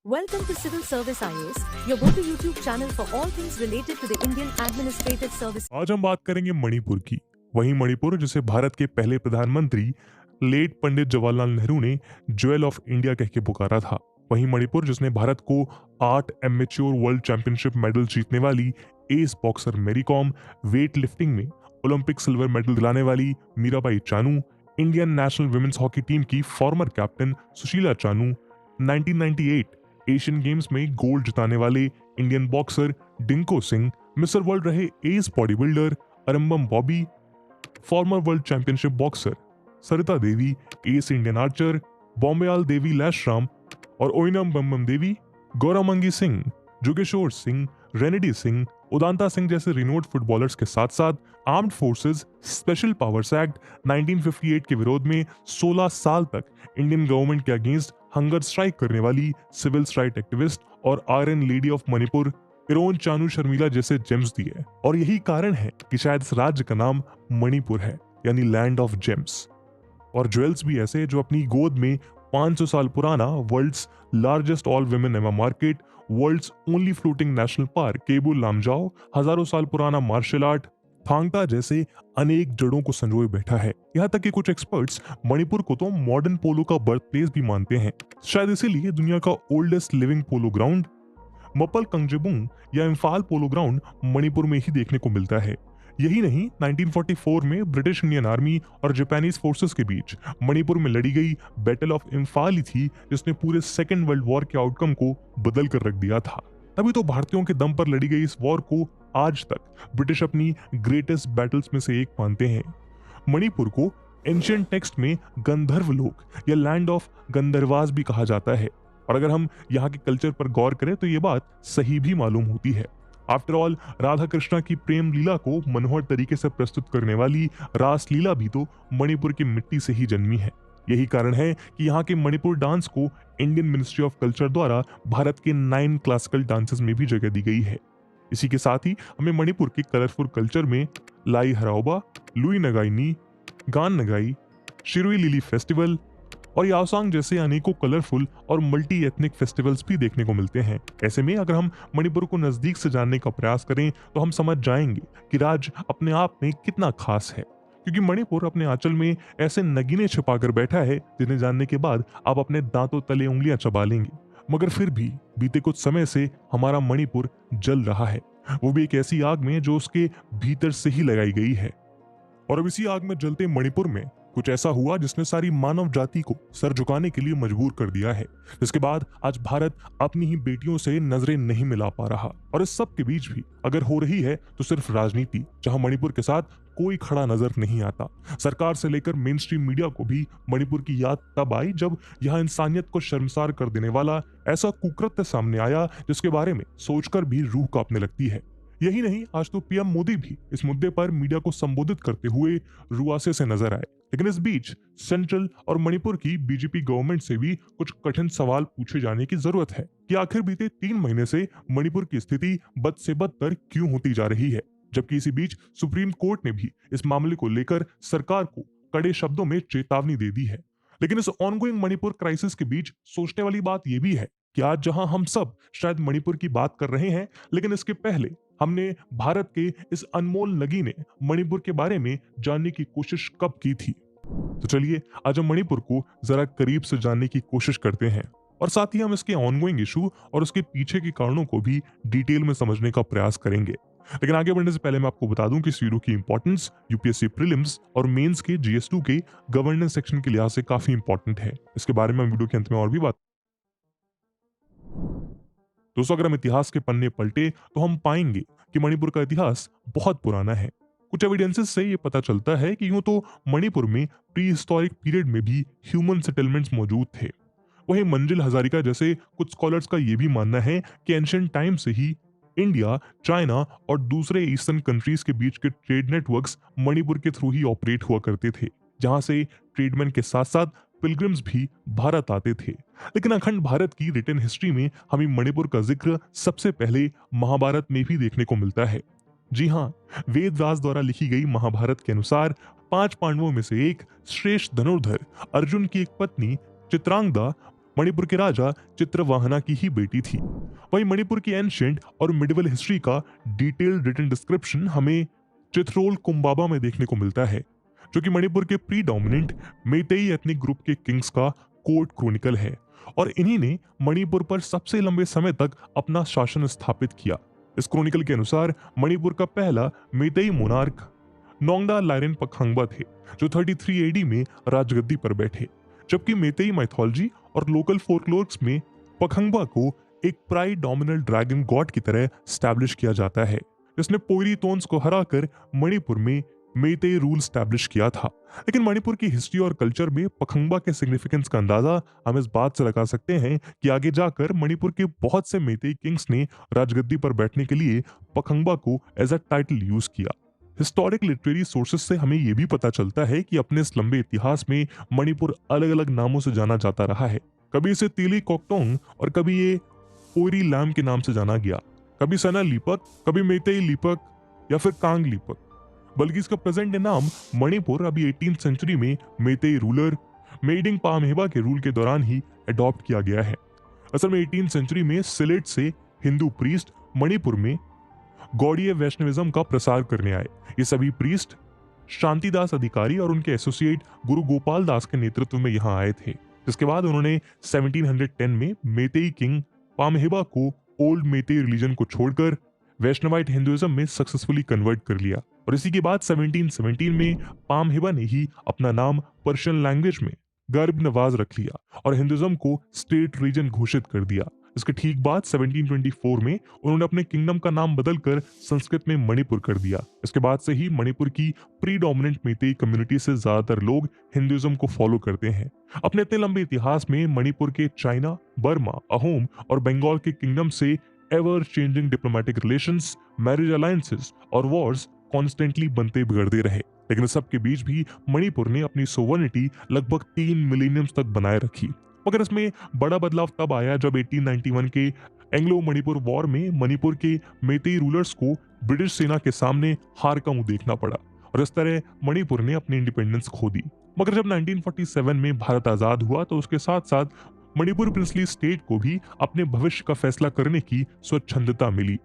Welcome to Civil Service IAS, your go-to YouTube channel for all things related to the Indian Administrative Service. आज हम बात करेंगे मणिपुर की। वही मणिपुर जिसे भारत के पहले प्रधानमंत्री लेट पंडित जवाहरलाल नेहरू ने ज्वेल ऑफ इंडिया कह के पुकारा था। वही मणिपुर जिसने भारत को 8 एमेच्योर वर्ल्ड चैंपियनशिप मेडल जीतने वाली ace boxer Mary Kom, weight lifting में ओलंपिक सिल्वर मेडल दिलाने वाली Mirabai Chanu, Indian national women's hockey team की former captain Sushila Chanu, 1998 Asian games में गोल्ड जिताने वाले Indian boxer Dingko Singh, mister world रहे ace body builder Arambam Bobby, former world championship boxer Sarita Devi, ace Indian archer Bombayla Devi Laishram और ओइनम बम्बम देवी, गौरामंगी सिंह, जुगेश्वर सिंह, रेनेडी सिंह, उदांता सिंह जैसे रिनोड फुटबॉलर्स के साथ साथ armed forces special powers act 1958 के विरोध में 16 साल तक इंडियन गवर्नमेंट के अगेंस्ट हंगर स्ट्राइक करने वाली सिविल राइट एक्टिविस्ट और iron lady of Manipur iron Chanu Sharmila जैसे जेम्स दिए। और यही कारण है कि शायद इस राज्य का नाम मणिपुर है, यानी लैंड ऑफ जेम्स। और ज्वेल्स भी ऐसे जो अपनी गोद में 500 साल पुराना world's largest all women Ema market, world's only floating national park Keibul Lamjao, हजारों साल पुराना मार्शल आर्ट थांगता जैसे अनेक जड़ों को संजोए बैठा है। यहाँ तक कि कुछ एक्सपर्ट्स मणिपुर को तो मॉडर्न पोलो का बर्थ प्लेस भी मानते हैं। शायद इसीलिए दुनिया का ओल्डेस्ट लिविंग पोलो ग्राउंड मपल कंगजेबुंग या इम्फाल पोलो ग्राउंड मणिपुर में ही देखने को मिलता है। यही नहीं, 1944 में ब्रिटिश इंडियन आर्मी और जापानीज फोर्सेस के बीच मणिपुर में लड़ी गई बैटल ऑफ इम्फाल ही थी जिसने पूरे सेकेंड वर्ल्ड वॉर के आउटकम को बदल कर रख दिया था। तभी तो भारतीयों के दम पर लड़ी गई इस वॉर को आज तक ब्रिटिश अपनी ग्रेटेस्ट बैटल्स में से एक मानते हैं। मणिपुर को एंशिएंट टेक्स्ट में गंधर्व लोक या लैंड ऑफ गंधर्वास भी कहा जाता है। और अगर हम यहाँ के कल्चर पर गौर करें तो ये बात सही भी मालूम होती है। आफ्टर ऑल, राधा कृष्णा की प्रेम लीला को मनोहर तरीके से प्रस्तुत करने वाली रास लीला भी तो मणिपुर की मिट्टी से ही जन्मी है। यही कारण है कि यहाँ के मणिपुर डांस को इंडियन मिनिस्ट्री ऑफ कल्चर द्वारा भारत के 9 क्लासिकल डांसेस में भी जगह दी गई है। इसी के साथ ही हमें मणिपुर के कलरफुल कल्चर में लाई हराओबा, लुई नगाई, गान नगाई, शिरुई लिली फेस्टिवल और याओसांग जैसे अनेकों कलरफुल और मल्टी एथनिक फेस्टिवल्स भी देखने को मिलते हैं। ऐसे में अगर हम मणिपुर को नजदीक से जानने का प्रयास करें तो हम समझ जाएंगे कि राज्य अपने आप में कितना खास है, क्योंकि मणिपुर अपने आंचल में ऐसे नगीने छिपाकर बैठा है जिन्हें जानने के बाद आप अपने दांतों तले उंगलियां चबा लेंगे। मगर फिर भी बीते कुछ समय से हमारा मणिपुर जल रहा है, वो भी एक ऐसी आग में जो उसके भीतर से ही लगाई गई है। और अब इसी आग में जलते मणिपुर में कुछ ऐसा हुआ जिसने सारी मानव जाति को सर झुकाने के लिए मजबूर कर दिया है, जिसके बाद आज भारत अपनी ही बेटियों से नजरें नहीं मिला पा रहा। और इस सब के बीच भी अगर हो रही है तो सिर्फ राजनीति, जहां मणिपुर के साथ कोई खड़ा नजर नहीं आता। सरकार से लेकर मेन स्ट्रीम मीडिया को भी मणिपुर की याद तब आई जब यहाँ इंसानियत को शर्मसार कर देने वाला ऐसा कुकृत्य सामने आया जिसके बारे में सोचकर भी रूह कांपने लगती है। यही नहीं, आज तो पीएम मोदी भी इस मुद्दे पर मीडिया को संबोधित करते हुए रुआसे से नजर आए। लेकिन इस बीच सेंट्रल और मणिपुर की बीजेपी गवर्नमेंट से भी कुछ कठिन सवाल पूछे जाने की जरूरत है कि आखिर बीते 3 महीने से मणिपुर की स्थिति बद से बदतर क्यों होती जा रही है, जबकि इसी बीच सुप्रीम कोर्ट ने भी इस मामले को लेकर सरकार को कड़े शब्दों में चेतावनी दे दी है। लेकिन इस ऑनगोइंग मणिपुर क्राइसिस के बीच सोचने वाली बात यह भी है कि आज जहां हम सब शायद मणिपुर की बात कर रहे हैं, लेकिन इसके पहले हमने भारत के इस अनमोल नगीने मणिपुर के बारे में जानने की कोशिश कब की थी। तो चलिए आज हम मणिपुर को जरा करीब से जानने की कोशिश करते हैं और साथ ही हम इसके ऑनगोइंग इशू और उसके पीछे के कारणों को भी डिटेल में समझने का प्रयास करेंगे। लेकिन आगे बढ़ने से पहले मैं आपको बता दूं कि इस वीडियो की इंपॉर्टेंस यूपीएससी प्रीलिम्स और मेंस के जीएस2 के गवर्नेंस सेक्शन के लिहाज से काफी इंपॉर्टेंट है। इसके बारे में हम वीडियो के अंत में और भी बात। दोस्तों, अगर हम इतिहास के पन्ने पलटे तो हम पाएंगे कि मणिपुर का इतिहास बहुत पुराना है। कुछ एविडेंसेस से ये पता चलता है कि यूं तो मणिपुर में प्री हिस्टोरिक पीरियड में भी ह्यूमन सेटलमेंट्स मौजूद थे। वहीं मंजिल हजारिका जैसे कुछ स्कॉलर्स का ये भी मानना है कि एंशिएंट टाइम से ही इंडिया, चाइना और दूसरे ईस्टर्न कंट्रीज के बीच के ट्रेड नेटवर्क्स मणिपुर के थ्रू ही ऑपरेट हुआ करते थे, जहां से ट्रेडमैन के साथ साथ पिलग्रिम्स भी भारत आते थे। लेकिन अखंड भारत की रिटन हिस्ट्री में हमें मणिपुर का जिक्र सबसे पहले महाभारत में भी देखने को मिलता है। जी हाँ, वेद व्यास द्वारा लिखी गई महाभारत के अनुसार 5 पांडवों में से एक श्रेष्ठ धनुर्धर अर्जुन की एक पत्नी चित्रांगदा मणिपुर के राजा चित्रवाहना की ही बेटी थी। वहीं मणिपुर की एंशिएंट और मिडिवल हिस्ट्री का डिटेल्ड रिटन डिस्क्रिप्शन हमें चिथरोल कुंबाबा में देखने को मिलता है, जो कि मणिपुर के प्रीडोमिनेंट मेतेई एथनिक ग्रुप के किंग्स का कोर्ट क्रॉनिकल है और इन्हीं ने मणिपुर पर सबसे लंबे समय तक अपना शासन स्थापित किया। इस क्रॉनिकल के अनुसार मणिपुर का पहला मेतेई मोनार्क नोंगडा लाइरेन पखांगबा थे, जो 33 एडी में राजगद्दी पर बैठे। जबकि मेतेई माइथोलॉजी और लोकल फोकलोर्स में पखांगबा को एक प्राइड डोमिनेंट ड्रैगन गॉड की तरह स्टैब्लिश किया जाता है, जिसने पोइरी तोन्स को हराकर मणिपुर में मेतेई रूल स्टैब्लिश किया था। लेकिन मणिपुर की हिस्ट्री और कल्चर में पखांगबा के सिग्निफिकेंस का अंदाजा हम इस बात से लगा सकते हैं कि आगे जाकर मणिपुर के बहुत से मेतेई किंग्स ने राजगद्दी पर बैठने के लिए पखांगबा को एज अ टाइटल यूज किया। हिस्टोरिक लिटरेरी सोर्सेस से हमें यह भी पता चलता है कि अपने इस लंबे इतिहास में मणिपुर अलग अलग नामों से जाना जाता रहा है। कभी इसे तीली कोकटोंग और कभी ये पोइरी लैम के नाम से जाना गया, कभी सना लीपक, कभी मेतेई लीपक या फिर कांग लीपक। बल्कि इसका प्रेजेंट नाम मणिपुर अभी 18th सेंचुरी में मेतेई रूलर मेडिंग पामहेबा के रूल के दौरान ही अडॉप्ट किया गया है। असल में 18th सेंचुरी में सिलेट से हिंदू प्रीस्ट मणिपुर में गौड़ीय वैष्णविज्म का प्रसार करने आए। ये सभी प्रीस्ट शांतिदास अधिकारी और उनके एसोसिएट गुरु गोपाल दास के नेतृत्व में यहाँ आए थे, जिसके बाद उन्होंने 1710 में मेतेई किंग पामहेबा को ओल्ड मेतेई रिलीजन को छोड़कर वैष्णवाइट हिंदुइज्म में सक्सेसफुली कन्वर्ट कर लिया और इसी के बाद 1717 में पामहेबा ने ही अपना नाम पर्शियन लैंग्वेज में गर्ब नवाज रख लिया और हिंदुइज्म को स्टेट रीजन घोषित कर दिया। इसके ठीक बाद 1724 में उन्होंने अपने किंगडम का नाम बदलकर संस्कृत में मणिपुर कर दिया। इसके बाद से ही मणिपुर की प्रीडोमिनेंट मेतेई कम्युनिटी से ज्यादातर लोग हिंदुइज्म को फॉलो करते हैं। अपने इतने लंबे इतिहास में मणिपुर के चाइना, बर्मा, अहोम और बंगाल के किंगडम से ever changing diplomatic relations, marriage alliances और वॉर्स कॉन्स्टेंटली बनते बिगड़ते रहे, लेकिन सबके बीच भी मणिपुर ने अपनी सोवर्निटी लगभग 3 मिलेनियम्स तक बनाए रखी। मगर इसमें बड़ा बदलाव तब आया जब 1891 के एंग्लो मणिपुर वॉर में मणिपुर के मेतेई रूलर्स को ब्रिटिश सेना के सामने हार का मुंह देखना पड़ा और इस तरह मणिपुर ने अपनी इंडिपेंडेंस खो दी। मगर जब 1947 में भारत आजाद हुआ तो उसके साथ साथ मणिपुर प्रिंसली स्टेट को भी अपने भविष्य का फैसला करने की स्वच्छंदता मिली।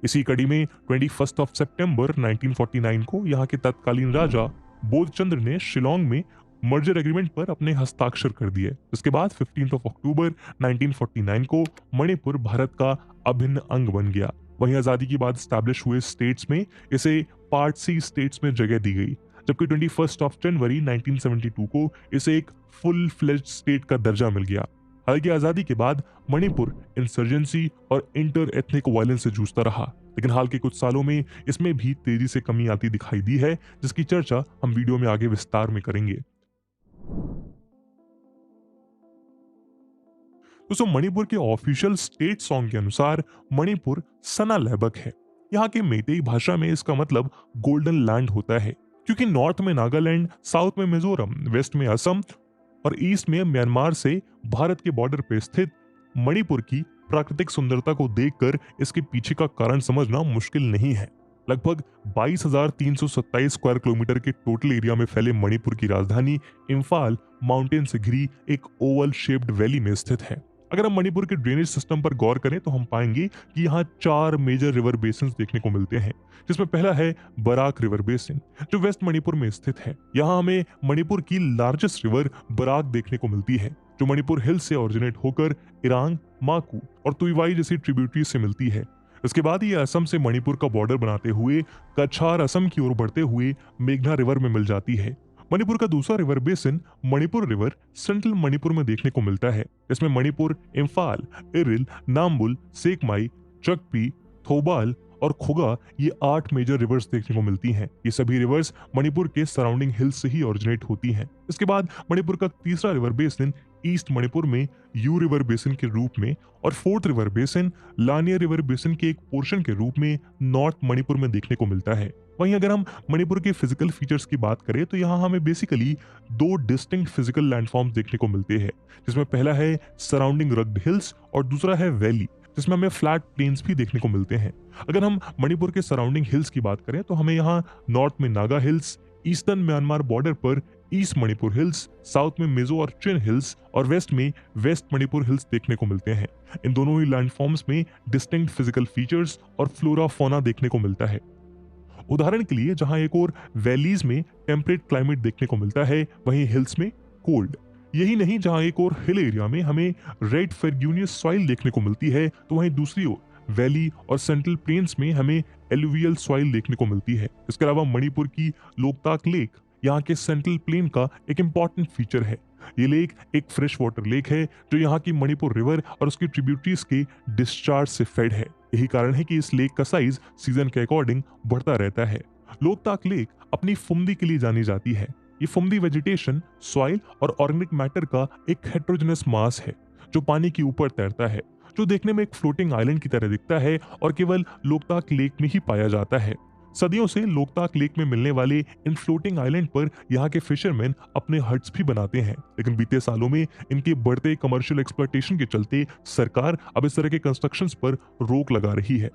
इसी कड़ी में 21 सितंबर 1949 को यहाँ के तत्कालीन राजा बोधचंद्र ने शिलोंग में मर्जर एग्रीमेंट पर अपने हस्ताक्षर कर दिए। इसके बाद 15 अक्टूबर 1949 को मणिपुर भारत का अभिन्न अंग बन गया। वहीं आजादी के बाद स्टैब्लिश हुए स्टेट्स में इसे पार्ट सी स्टेट्स में जगह दी गई, जबकि 21 जनवरी 1972 को इसे एक फुल फ्लेज्ड स्टेट का दर्जा मिल गया। हालांकि आजादी के बाद मणिपुर इंसर्जेंसी और इंटर एथनिक वायलेंस से जूझता रहा, लेकिन हाल के कुछ सालों में इसमें भी तेजी से कमी आती दिखाई दी है, जिसकी चर्चा हम वीडियो में आगे विस्तार में करेंगे। दोस्तों, मणिपुर के ऑफिशियल स्टेट सॉन्ग के अनुसार मणिपुर सना लैबक है। यहाँ के मेतेई भाषा में इसका मतलब गोल्डन लैंड होता है, क्योंकि नॉर्थ में नागालैंड, साउथ में मिजोरम, वेस्ट में असम और ईस्ट में म्यांमार से भारत के बॉर्डर पर स्थित मणिपुर की प्राकृतिक सुंदरता को देखकर इसके पीछे का कारण समझना मुश्किल नहीं है। लगभग 22,327 स्क्वायर किलोमीटर के टोटल एरिया में फैले मणिपुर की राजधानी इम्फाल माउंटेन से घिरी एक ओवल शेप्ड वैली में स्थित है। अगर हम मणिपुर के ड्रेनेज सिस्टम पर गौर करें तो हम पाएंगे कि यहाँ 4 मेजर रिवर बेसिन देखने को मिलते हैं, जिसमें पहला है बराक रिवर बेसिन, जो वेस्ट मणिपुर में स्थित है। यहाँ हमें मणिपुर की लार्जेस्ट रिवर बराक देखने को मिलती है, जो मणिपुर हिल से ओरिजिनेट होकर इरांग, माकू और तुइवाई जैसी ट्रिब्यूटरी से मिलती है। इसके बाद ये असम से मणिपुर का बॉर्डर बनाते हुए कछार असम की ओर बढ़ते हुए मेघना रिवर में मिल जाती है। मणिपुर का दूसरा river basin Manipur river central Manipur में देखने को मिलता है। इसमें मणिपुर, इम्फाल, इरिल, नाम्बुल, सेकमाई, चकपी, थोबाल और खुगा ये 8 मेजर रिवर्स देखने को मिलती हैं। ये सभी रिवर्स मणिपुर के सराउंडिंग हिल्स से ही ओरिजिनेट होती हैं। इसके बाद मणिपुर का तीसरा रिवर बेसिन ईस्ट मणिपुर में यू रिवर बेसिन के रूप में और fourth river basin Lania river basin के एक पोर्शन के रूप में नॉर्थ मणिपुर में देखने को मिलता है। वहीं अगर हम मणिपुर के फिजिकल फीचर्स की बात करें तो यहाँ हमें बेसिकली 2 डिस्टिंक्ट फिजिकल लैंडफॉर्म्स देखने को मिलते हैं, जिसमें पहला है सराउंडिंग रग्ड हिल्स और दूसरा है वैली, जिसमें हमें फ्लैट प्लेन्स भी देखने को मिलते हैं। अगर हम मणिपुर के सराउंडिंग हिल्स की बात करें तो हमें यहाँ नॉर्थ में Naga hills, eastern Myanmar border पर ईस्ट मणिपुर हिल्स, साउथ में मिजो और चिन हिल्स और वेस्ट में वेस्ट मणिपुर हिल्स देखने को मिलते हैं। इन दोनों ही लैंडफॉर्म्स में डिस्टिंक्ट फिजिकल फीचर्स और फ्लोरा फौना देखने को मिलता है। उदाहरण के लिए जहां एक और वैलीज में टेम्परेट क्लाइमेट देखने को मिलता है, वहीं हिल्स में कोल्ड। यही नहीं, जहां एक और हिल एरिया में हमें रेड फेर्ग्यूनियस सॉइल देखने को मिलती है, तो वहीं दूसरी ओर वैली और सेंट्रल प्लेन्स में हमें एलुवियल सॉइल देखने को मिलती है। इसके अलावा मणिपुर की लोकताक लेक यहाँ के सेंट्रल प्लेन का एक इंपॉर्टेंट फीचर है। ये लेक एक फ्रेश वाटर लेक है जो यहाँ की मणिपुर रिवर और उसकी ट्रिब्यूटरीज के डिस्चार्ज से फेड है। यही कारण है कि इस लेक का साइज सीजन के अकॉर्डिंग बढ़ता रहता है। लोकताक लेक अपनी फुमदी के लिए जानी जाती है। ये फुमदी वेजिटेशन, सॉइल और ऑर्गेनिक मैटर का एक हेट्रोजेनस मास है जो पानी के ऊपर तैरता है, जो देखने में एक फ्लोटिंग आइलैंड की तरह दिखता है और केवल लोकताक लेक में ही पाया जाता है। सदियों से लोकताक लेक में मिलने वाले इन फ्लोटिंग आइलैंड पर यहाँ के फिशरमैन अपने हट्स भी बनाते हैं, लेकिन बीते सालों में इनके बढ़ते कमर्शियल एक्सप्लॉयटेशन के चलते सरकार अब इस तरह के कंस्ट्रक्शंस पर रोक लगा रही है।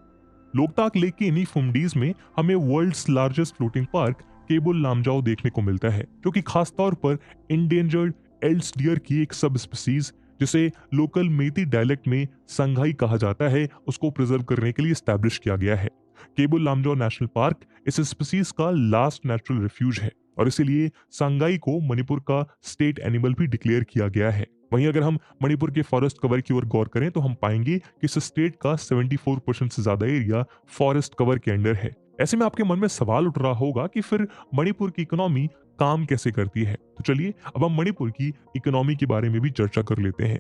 लोकताक लेक की इन्हीं फुमडीज में हमें world's largest floating park Keibul Lamjao देखने को मिलता है, जो कि खासतौर पर इंडेंजर्ड एल्ड्स डियर की एक सब स्पीसीज जिसे लोकल मेती डायलेक्ट में संघाई कहा जाता है, उसको प्रिजर्व करने के लिए स्टैब्लिश किया गया है। केबुल लामजाओ नेशनल पार्क इस स्पीसीज का लास्ट नेचुरल रिफ्यूज है और इसीलिए संगाई को मणिपुर का स्टेट एनिमल भी डिक्लेयर किया गया है। वहीं अगर हम मणिपुर के फॉरेस्ट कवर की ओर गौर करें तो हम पाएंगे कि इस स्टेट का 74% से ज्यादा एरिया फॉरेस्ट कवर के अंडर है। ऐसे में आपके मन में सवाल उठ रहा होगा कि फिर मणिपुर की इकोनॉमी काम कैसे करती है। तो चलिए अब हम मणिपुर की इकोनॉमी के बारे में भी चर्चा कर लेते हैं।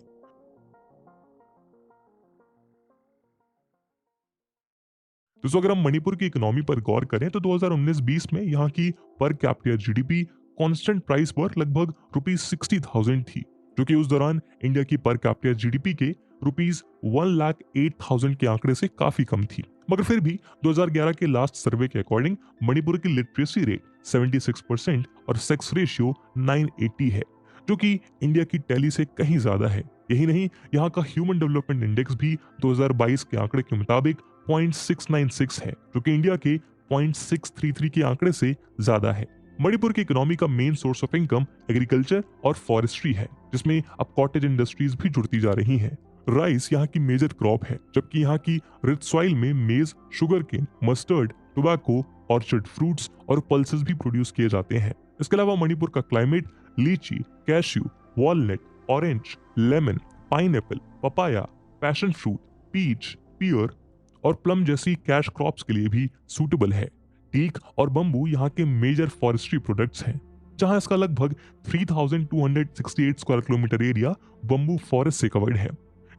दोस्तों, अगर हम मणिपुर की इकोनॉमी पर गौर करें तो 2019-20 में यहाँ की per capita GDP constant price पर लगभग ₹60,000 थी, जो कि उस दौरान इंडिया की पर कैपिटा जीडीपी के ₹1,08,000 के आंकड़े से काफी कम थी। मगर फिर भी 2011 के लास्ट सर्वे के अकॉर्डिंग मणिपुर की लिटरेसी रेट 76% और सेक्स रेशियो 980 है, जो कि इंडिया की टैली से कहीं ज्यादा है। यही नहीं, यहाँ का ह्यूमन डेवलपमेंट इंडेक्स भी 2022 के आंकड़े के मुताबिक 0.696 है, जो कि इंडिया के 0.633 के आंकड़े से ज्यादा है। मणिपुर की इकोनॉमी का main source of income agriculture और फॉरेस्ट्री है, जिसमें अब कॉटेज इंडस्ट्रीज भी जुड़ती जा रही हैं। राइस यहाँ की मेजर क्रॉप है, जबकि यहाँ की रिच सॉइल में maize, sugar cane, mustard, tobacco, orchard fruits और पल्सेस भी प्रोड्यूस किए जाते हैं। इसके अलावा मणिपुर का climate lychee, cashew, walnut, orange, lemon, pineapple, papaya, passion fruit, peach, pear और प्लम जैसी कैश क्रॉप्स के लिए भी सूटेबल है। टीक और बंबू यहाँ के मेजर फॉरेस्ट्री प्रोडक्ट्स हैं, जहां इसका लगभग 3,268 square kilometre area bamboo forest से कवर्ड है।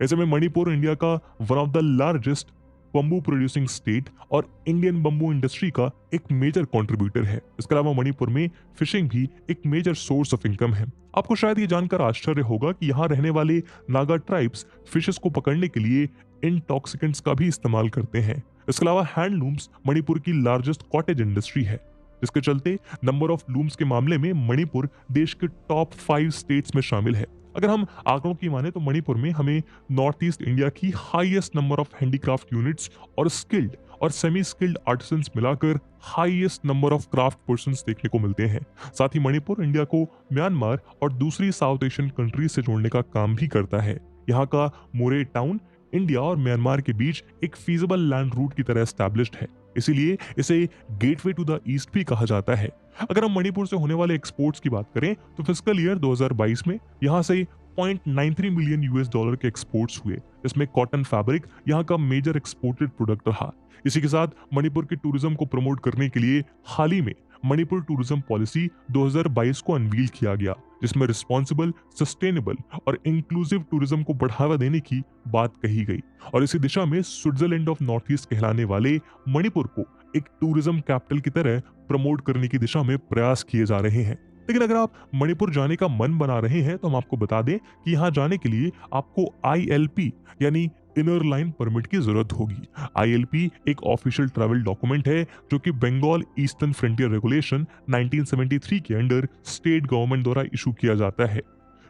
ऐसे में मणिपुर इंडिया का one of the largest bamboo producing state और इंडियन बंबू इंडस्ट्री का एक मेजर कंट्रीब्यूटर है। इसके अलावा मणिपुर में फिशिंग भी एक मेजर सोर्स ऑफ इनकम है। आपको शायद ये जानकर आश्चर्य होगा कि यहाँ रहने वाले नागा ट्राइब्स फिशेस को पकड़ने के लिए इंटॉक्सिकेंट्स का भी इस्तेमाल करते हैं। इसके अलावा हैंडलूम्स मणिपुर की लार्जेस्ट कॉटेज इंडस्ट्री है, जिसके चलते नंबर ऑफ लूम्स के मामले में मणिपुर देश के टॉप 5 स्टेट्स में शामिल है। अगर हम आंकड़ों की माने तो मणिपुर में हमें नॉर्थ ईस्ट इंडिया की highest number of handicraft units और स्किल्ड और सेमी स्किल्ड आर्टिसंस मिलाकर highest number of craft persons देखने को मिलते हैं। साथ ही मणिपुर इंडिया को म्यांमार और दूसरी साउथ एशियन कंट्रीज से जोड़ने का काम भी करता है। यहाँ का मोरे टाउन इंडिया और म्यांमार के बीच एक फीजिबल लैंड रूट की तरह एस्टैब्लिश्ड है, इसीलिए इसे गेटवे टू द ईस्ट भी कहा जाता है। अगर हम मणिपुर से होने वाले एक्सपोर्ट्स की बात करें तो फिस्कल ईयर 2022 में यहाँ से 0.93 मिलियन $US के एक्सपोर्ट्स हुए। इसमें कॉटन फैब्रिक यहाँ का मेजर एक्सपोर्टेड प्रोडक्ट रहा। इसी के साथ मणिपुर के टूरिज्म को प्रमोट करने के लिए हाल ही में मणिपुर टूरिज्म पॉलिसी 2022 को अनवील किया गया, जिसमें रिस्पॉन्सिबल, सस्टेनेबल और इंक्लूसिव टूरिज्म को बढ़ावा देने की बात कही गई और इसी दिशा में स्विट्जरलैंड ऑफ नॉर्थ ईस्ट कहलाने वाले मणिपुर को एक टूरिज्म कैपिटल की तरह प्रमोट करने की दिशा में प्रयास किए जा रहे हैं। लेकिन अगर आप मणिपुर जाने का मन बना रहे हैं तो हम आपको बता दें कि यहाँ जाने के लिए आपको ILP यानी इनर लाइन परमिट की जरूरत होगी। ILP एक ऑफिशियल ट्रैवल डॉक्यूमेंट है जो कि बंगाल ईस्टर्न फ्रंटियर रेगुलेशन 1973 के अंडर स्टेट गवर्नमेंट द्वारा इशू किया जाता है।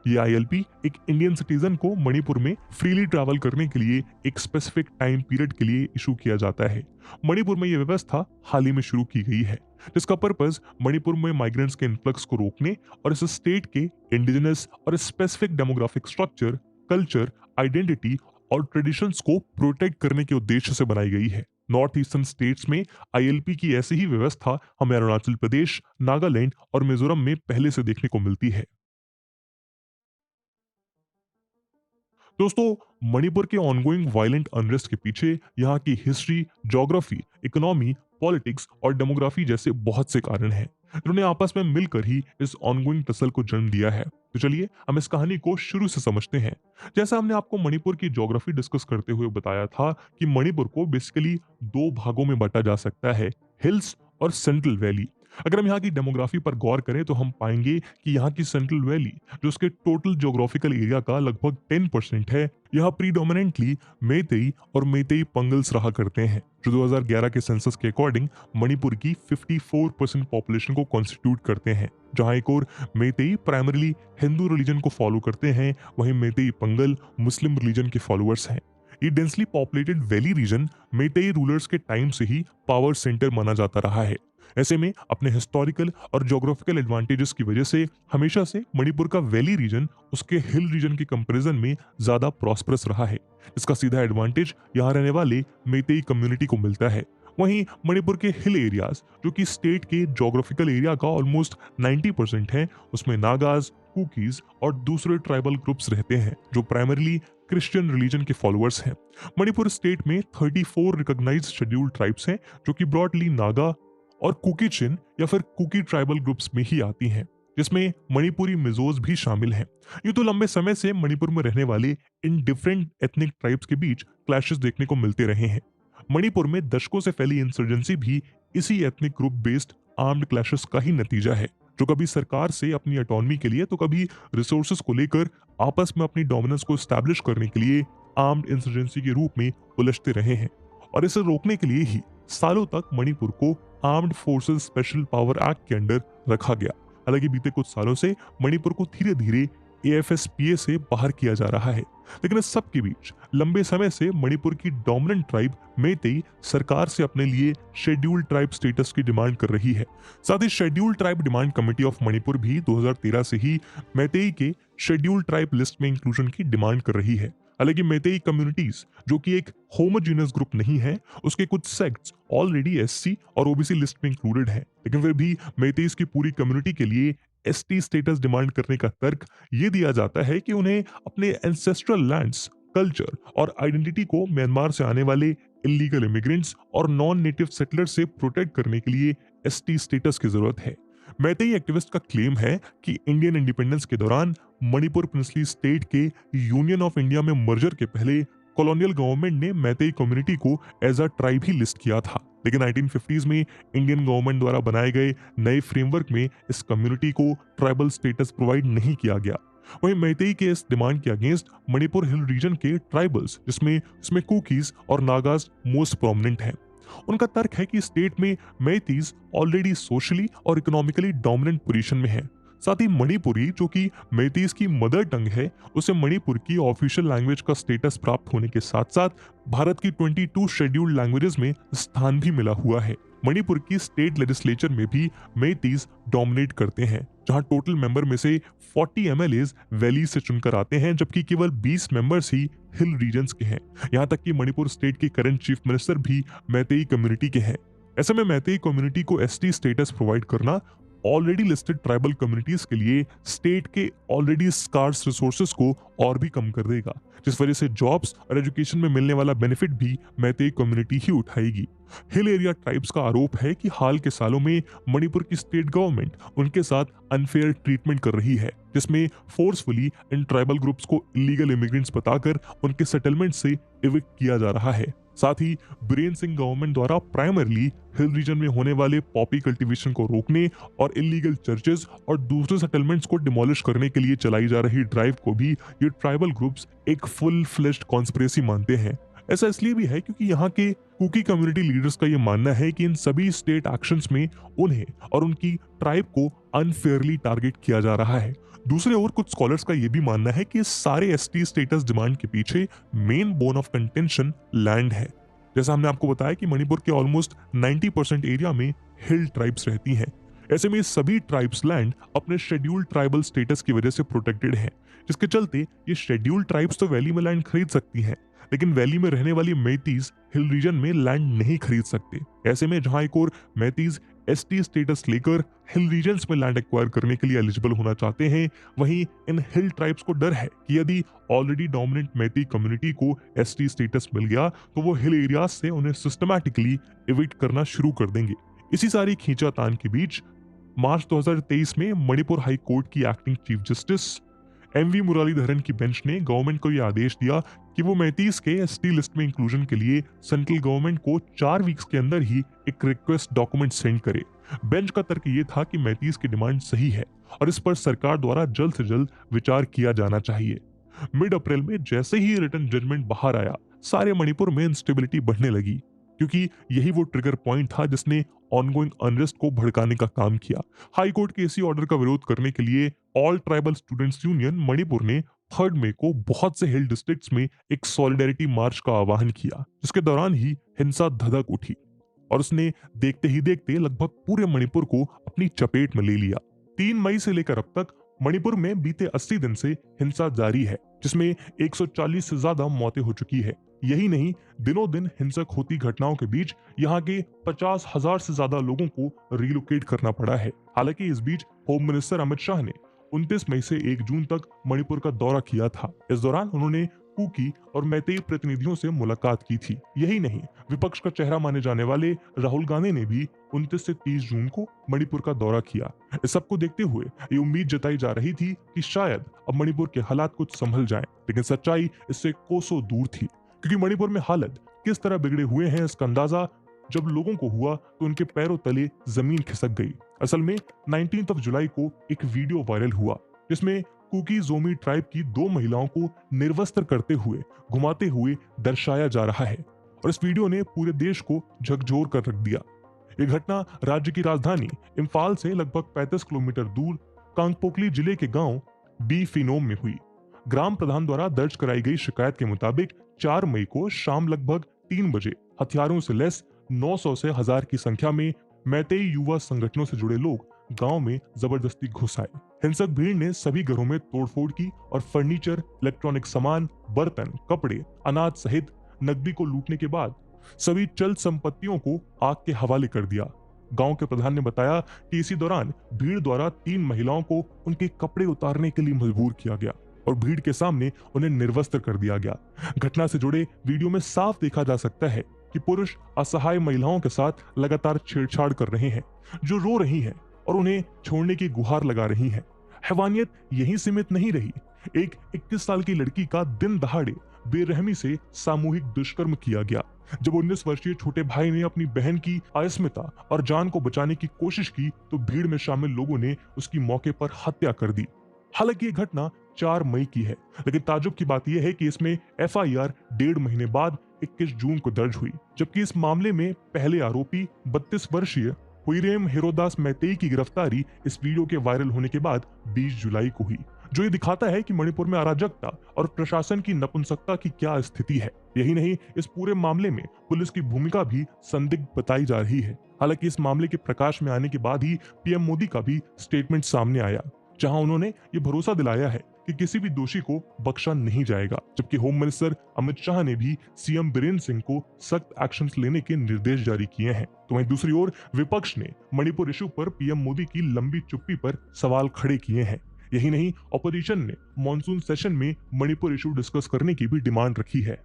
ये आईएलपी एक इंडियन सिटीजन को मणिपुर में फ्रीली ट्रैवल करने के लिए एक स्पेसिफिक टाइम पीरियड के लिए इशू किया जाता है। मणिपुर में यह व्यवस्था हाल ही में शुरू की गई है, जिसका पर्पस मणिपुर में माइग्रेंट्स के इन्फ्लक्स को रोकने और इस स्टेट के इंडिजिनस और specific demographic structure, culture, identity और ट्रेडिशंस को प्रोटेक्ट करने के उद्देश्य से बनाई गई है। नॉर्थ ईस्टर्न स्टेट्स में आईएलपी की ऐसी ही व्यवस्था हमें अरुणाचल प्रदेश, नागालैंड और मिजोरम में पहले से देखने को मिलती है। दोस्तों, मणिपुर के ऑनगोइंग वायलेंट अनरेस्ट के पीछे यहाँ की हिस्ट्री, ज्योग्राफी, इकोनॉमी, पॉलिटिक्स और डेमोग्राफी जैसे बहुत से कारण हैं, जिन्होंने आपस में मिलकर ही इस ऑनगोइंग टसल को जन्म दिया है। तो चलिए हम इस कहानी को शुरू से समझते हैं। जैसा हमने आपको मणिपुर की ज्योग्राफी डिस्कस करते हुए बताया था कि मणिपुर को बेसिकली दो भागों में बांटा जा सकता है, हिल्स और सेंट्रल वैली। अगर हम यहाँ की डेमोग्राफी पर गौर करें तो हम पाएंगे कि यहाँ की सेंट्रल वैली, जो उसके टोटल ज्योग्राफिकल एरिया का लगभग 10% है, यहाँ प्रीडोमिनेंटली मेतेई और मेतेई पंगल्स रहा करते हैं, जो 2011 के सेंसस के अकॉर्डिंग मणिपुर की 54% पॉपुलेशन को कॉन्स्टिट्यूट करते हैं। जहाँ एक और मेतेई प्राइमरीली हिंदू रिलीजन को फॉलो करते हैं, वहीं मेतेई पंगल मुस्लिम रिलीजन के फॉलोअर्स हैं। ये densely populated valley region Meitei rulers के टाइम से ही पावर सेंटर माना जाता रहा है। ऐसे में अपने हिस्टोरिकल और ज्योग्राफिकल एडवांटेजेस की वजह से हमेशा से मणिपुर का वैली रीजन उसके हिल रीजन के कंपैरिजन में ज्यादा प्रॉस्परस रहा है। इसका सीधा एडवांटेज यहाँ रहने वाले मेतेई कम्युनिटी को मिलता है। वहीं मणिपुर के हिल एरियाज, जो कि स्टेट के ज्योग्राफिकल एरिया का ऑलमोस्ट 90% है, उसमें नागाज, कुकीज और दूसरे ट्राइबल ग्रुप्स रहते हैं, जो प्राइमरीली क्रिश्चियन रिलीजन के फॉलोअर्स हैं। मणिपुर स्टेट में 34 रिकॉग्नाइज्ड शेड्यूल्ड ट्राइब्स हैं, जो कि ब्रॉडली नागा और कुकी चिन या फिर कुकी ट्राइबल ग्रुप्स में ही आती हैं, जिसमें मणिपुरी मिजोज भी शामिल हैं। ये तो लंबे समय से मणिपुर में रहने वाले इन डिफरेंट एथनिक ट्राइब्स के बीच क्लैशेस देखने को मिलते रहे हैं। मणिपुर में दशकों से फैली इंसर्जेंसी भी इसी ethnic group based armed clashes का ही नतीजा है, जो कभी सरकार से अपनी ऑटोनॉमी के लिए तो कभी रिसोर्सेज को लेकर आपस में अपनी डोमिनेंस को एस्टैब्लिश करने के लिए आर्म्ड इंसर्जेंसी के रूप में उलझते रहे हैं। और इसे रोकने के लिए ही सालों तक मणिपुर को armed forces special power act के अंडर रखा गया। हालांकि बीते कुछ सालों से मणिपुर को धीरे धीरे एएफएसपीए से बाहर किया जा रहा है, लेकिन इस सब के बीच लंबे समय से मणिपुर की डोमिनेंट ट्राइब मेतेई सरकार से अपने लिए शेड्यूल्ड ट्राइब स्टेटस की डिमांड कर रही है। साथ ही scheduled tribe demand committee of Manipur भी 2013 से ही मेतेई के शेड्यूल्ड ट्राइब लिस्ट में इंक्लूजन की डिमांड कर रही है। हालांकि मेतेई कम्युनिटीज, जो कि एक होमोजीनियस ग्रुप नहीं है, उसके कुछ सेक्ट्स ऑलरेडी एससी और ओबीसी लिस्ट में इंक्लूडेड है, लेकिन फिर भी मेतेईस की पूरी कम्युनिटी के लिए एसटी स्टेटस डिमांड करने का तर्क ये दिया जाता है कि उन्हें अपने एंसेस्ट्रल लैंड्स, कल्चर और आइडेंटिटी को म्यांमार से आने वाले इलीगल इमिग्रेंट्स और नॉन नेटिव सेटलर से प्रोटेक्ट करने के लिए एसटी स्टेटस की जरूरत है। मेतेई एक्टिविस्ट का क्लेम है कि इंडियन इंडिपेंडेंस के दौरान मणिपुर प्रिंसली स्टेट के यूनियन ऑफ इंडिया में मर्जर के पहले कॉलोनियल गवर्नमेंट ने मेतेई कम्युनिटी को एज अ ट्राइब ही लिस्ट किया था, लेकिन 1950s में इंडियन गवर्नमेंट द्वारा बनाए गए नए फ्रेमवर्क में इस कम्युनिटी को ट्राइबल स्टेटस प्रोवाइड नहीं किया गया। वहीं मेतेई के इस डिमांड के अगेंस्ट मणिपुर हिल रीजन के ट्राइबल्स, जिसमें कुकीज और नागाज मोस्ट प्रोमिनेंट हैं, उनका तर्क है कि स्टेट में मेतीज ऑलरेडी सोशली और इकोनॉमिकली डोमिनेंट पोजीशन में है। साथ ही मणिपुरी, जो कि मेतीज की मदर टंग है, उसे मणिपुर की ऑफिशियल लैंग्वेज का स्टेटस प्राप्त होने के साथ साथ भारत की 22 शेड्यूल्ड लैंग्वेजेस में स्थान भी मिला हुआ है। मणिपुर की स्टेट लेजिस्लेचर में भी मेतीज डोमिनेट करते हैं, जहां टोटल मेंबर में से 40 एमएलएज वैली से चुनकर आते हैं, जबकि केवल 20 मेंबर्स ही हिल रीजन्स के हैं। यहां तक कि मणिपुर स्टेट के करंट चीफ मिनिस्टर भी मेतेई कम्युनिटी के हैं। ऐसे में मेतेई कम्युनिटी को एसटी स्टेटस प्रोवाइड करना ऑलरेडी लिस्टेड ट्राइबल कम्युनिटीज के लिए स्टेट के ऑलरेडी स्कार्स रिसोर्सेज को और भी कम कर देगा, जिस वजह से जॉब्स और एजुकेशन में मिलने वाला बेनिफिट भी मेतेई कम्युनिटी ही उठाएगी। हिल एरिया ट्राइब्स का आरोप है कि हाल के सालों में मणिपुर की स्टेट गवर्नमेंट उनके साथ अनफेयर ट्रीटमेंट कर रही है, जिसमें फोर्सफुली इन ट्राइबल ग्रुप्स को इलीगल इमिग्रेंट्स बताकर उनके सेटलमेंट से इविक्ट किया जा रहा है। साथ ही बीरेन सिंह गवर्नमेंट द्वारा प्राइमरली हिल रीजन में होने वाले पॉपी कल्टीवेशन को रोकने और इलीगल चर्चेज और दूसरे सेटलमेंट्स को डिमोलिश करने के लिए चलाई जा रही ड्राइव को भी ये ट्राइबल ग्रुप्स एक फुल फ्लेश्ड कॉन्स्पिरेसी मानते हैं। ऐसा इसलिए भी है क्योंकि यहाँ के कुकी कम्युनिटी लीडर्स का ये मानना है कि इन सभी स्टेट एक्शंस में उन्हें और उनकी ट्राइब को अनफेयरली टारगेट किया जा रहा है। दूसरे ओर कुछ स्कॉलर्स का ये भी मानना है कि इस सारे एसटी स्टेटस डिमांड के पीछे main bone of contention land है। जैसा हमने आपको बताया कि मणिपुर के ऑलमोस्ट 90% एरिया में हिल ट्राइब्स रहती हैं। ऐसे में सभी ट्राइब्स लैंड अपने शेड्यूल्ड ट्राइबल स्टेटस की वजह से प्रोटेक्टेड है, जिसके चलते ये शेड्यूल्ड ट्राइब्स तो वैली में लैंड खरीद सकती हैं, लेकिन वैली में रहने वाली मैतीज हिल रीजन में लैंड नहीं खरीद सकते। ऐसे में जहां एक और मैतीज एसटी स्टेटस लेकर हिल रीजन्स में लैंड एक्वायर करने के लिए एलिजिबल होना चाहते हैं, वहीं इन हिल ट्राइब्स को डर है कि यदि ऑलरेडी डोमिनेंट मैती कम्युनिटी को एसटी स्टेटस मिल गया तो वो हिल एरियाज से उन्हें सिस्टमैटिकली एविक्ट करना शुरू कर देंगे। इसी सारी खींचातान के बीच मार्च 2023 में मणिपुर हाई कोर्ट की acting chief justice MV Muralidharan की बेंच ने गवर्नमेंट को यह आदेश दिया कि वो मैतीज के एसटी लिस्ट में इंक्लूजन के लिए सेंट्रल गवर्नमेंट को 4 वीक्स के अंदर ही एक रिक्वेस्ट डॉक्यूमेंट सेंड करे। बेंच का तर्क ये था कि मैतीज की डिमांड सही है और इस पर सरकार द्वारा जल्द से जल्द विचार किया जाना चाहिए। मिड अप्रैल में जैसे ही रिटन जजमेंट बाहर आया, सारे मणिपुर में इंस्टेबिलिटी बढ़ने लगी, क्योंकि यही वो ट्रिगर पॉइंट था जिसने ऑनगोइंग अनरेस्ट को भड़काने का काम किया। हाई कोर्ट के इसी ऑर्डर का विरोध करने के लिए all tribal students union Manipur ने 3 मई को बहुत से हिल डिस्ट्रिक्ट्स में एक सॉलिडेरिटी मार्च का आह्वान किया, जिसके दौरान ही हिंसा धधक उठी और उसने देखते ही देखते लगभग पूरे मणिपुर को अपनी चपेट में ले लिया। 3 मई से लेकर अब तक मणिपुर में बीते 80 दिन से हिंसा जारी है, जिसमें 140 से ज्यादा मौतें हो चुकी है। यही नहीं, दिनों दिन हिंसक होती घटनाओं के बीच यहाँ के 50,000 से ज्यादा लोगों को रिलोकेट करना पड़ा है। हालांकि इस बीच होम मिनिस्टर अमित शाह ने 29 मई से 1 जून तक मणिपुर का दौरा किया था। इस दौरान उन्होंने कुकी और मैतेई प्रतिनिधियों से मुलाकात की थी। यही नहीं, विपक्ष का चेहरा माने जाने वाले राहुल गांधी ने भी 29 से 30 जून को मणिपुर का दौरा किया। इस सबको देखते हुए ये उम्मीद जताई जा रही थी कि शायद अब मणिपुर के हालात कुछ संभल जाएं, लेकिन सच्चाई इससे कोसों दूर थी, क्योंकि मणिपुर में हालत किस तरह बिगड़े हुए हैं इसका अंदाजा जब लोगों को हुआ तो उनके पैरों तले जमीन खिसक गई। असल में 19 जुलाई को एक वीडियो वायरल हुआ जिसमें कुकी जोमी ट्राइब की 2 महिलाओं को निर्वस्त्र करते हुए घुमाते हुए दर्शाया जा रहा है और इस वीडियो ने पूरे देश को झकझोर कर रख दिया। ये घटना राज्य की राजधानी इम्फाल से लगभग 35 किलोमीटर दूर कांगपोकली जिले के गांव बी फिनोम में हुई। ग्राम प्रधान द्वारा दर्ज कराई गई शिकायत के मुताबिक 4 मई को शाम लगभग 3 बजे हथियारों से लैस 900 से 1000 की संख्या में मैतेई युवा संगठनों से जुड़े लोग गांव में जबरदस्ती घुस आए। हिंसक भीड़ ने सभी घरों में तोड़फोड़ की और फर्नीचर, इलेक्ट्रॉनिक सामान, बर्तन, कपड़े, अनाज सहित नकदी को लूटने के बाद सभी चल संपत्तियों को आग के हवाले कर दिया। गांव के प्रधान ने बताया कि इसी दौरान भीड़ द्वारा 3 महिलाओं को उनके कपड़े उतारने के लिए मजबूर किया गया और भीड़ के सामने उन्हें निर्वस्त्र कर दिया गया। घटना से जुड़े वीडियो में साफ देखा जा सकता है कि पुरुष असहाय महिलाओं के साथ लगातार छेड़छाड़ कर रहे हैं, जो रो रही हैं और उन्हें छोड़ने की गुहार लगा रही हैं। हैवानियत यहीं सीमित नहीं रही। एक 21 साल की लड़की का दिन दहाड़े बेरहमी से सामूहिक दुष्कर्म किया गया। जब 19 वर्षीय छोटे भाई ने अपनी बहन की अस्मिता और जान को बचाने की कोशिश की तो भीड़ में शामिल लोगों ने उसकी मौके पर हत्या कर दी। हालांकि ये घटना 4 मई की है, लेकिन ताजुब की बात यह है कि इसमें एफआईआर 1.5 महीने बाद 21 जून को दर्ज हुई, जबकि इस मामले में पहले आरोपी 32 वर्षीय हुईरेम हेरोदास मैतेई की गिरफ्तारी इस वीडियो के वायरल होने के बाद 20 जुलाई को हुई, जो ये दिखाता है कि मणिपुर में अराजकता और प्रशासन की नपुंसकता की क्या स्थिति है। यही नहीं, इस पूरे मामले में पुलिस की भूमिका भी संदिग्ध बताई जा रही है। हालांकि इस मामले के प्रकाश में आने के बाद ही पीएम मोदी का भी स्टेटमेंट सामने आया, जहां उन्होंने ये भरोसा दिलाया है कि किसी भी दोषी को बख्शा नहीं जाएगा, जबकि होम मिनिस्टर अमित शाह ने भी सीएम बीरेंद्र सिंह को सख्त एक्शन लेने के निर्देश जारी किए हैं। तो वहीं दूसरी ओर विपक्ष ने मणिपुर इशू पर पीएम मोदी की लंबी चुप्पी पर सवाल खड़े किए हैं। यही नहीं, ऑपोजिशन ने मॉनसून सेशन में मणिपुर इशू डिस्कस करने की भी डिमांड रखी है।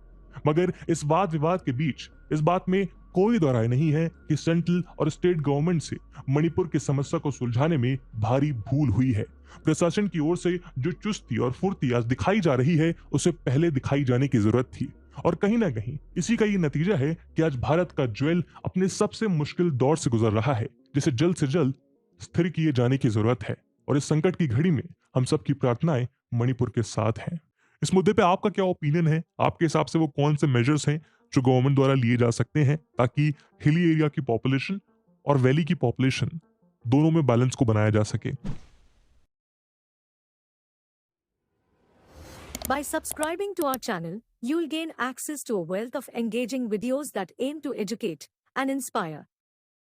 मगर इस वाद विवाद के बीच इस बात में कोई दो राय नहीं है कि सेंट्रल और स्टेट गवर्नमेंट से मणिपुर की समस्या को सुलझाने में भारी भूल हुई है। प्रशासन की ओर से जो चुस्ती और फुर्ती आज दिखाई जा रही है, उसे पहले दिखाई जाने की जरूरत थी। और कहीं ना कहीं इसी का ये नतीजा है कि आज भारत का ज्वेल अपने सबसे मुश्किल दौर से गुजर रहा है, जिसे जल्द से जल्द स्थिर किए जाने की जरूरत है। और इस संकट की घड़ी में हम सबकी प्रार्थनाएं मणिपुर के साथ हैं। इस मुद्दे पे आपका क्या ओपिनियन है? आपके हिसाब से वो कौन से मेजर्स हैं जो गवर्नमेंट द्वारा लिए जा सकते हैं ताकि हिली एरिया की पॉपुलेशन और वैली की पॉपुलेशन दोनों में बैलेंस को बनाया जा सके? By subscribing to our channel, you'll gain access to a wealth of engaging videos that aim to educate and inspire.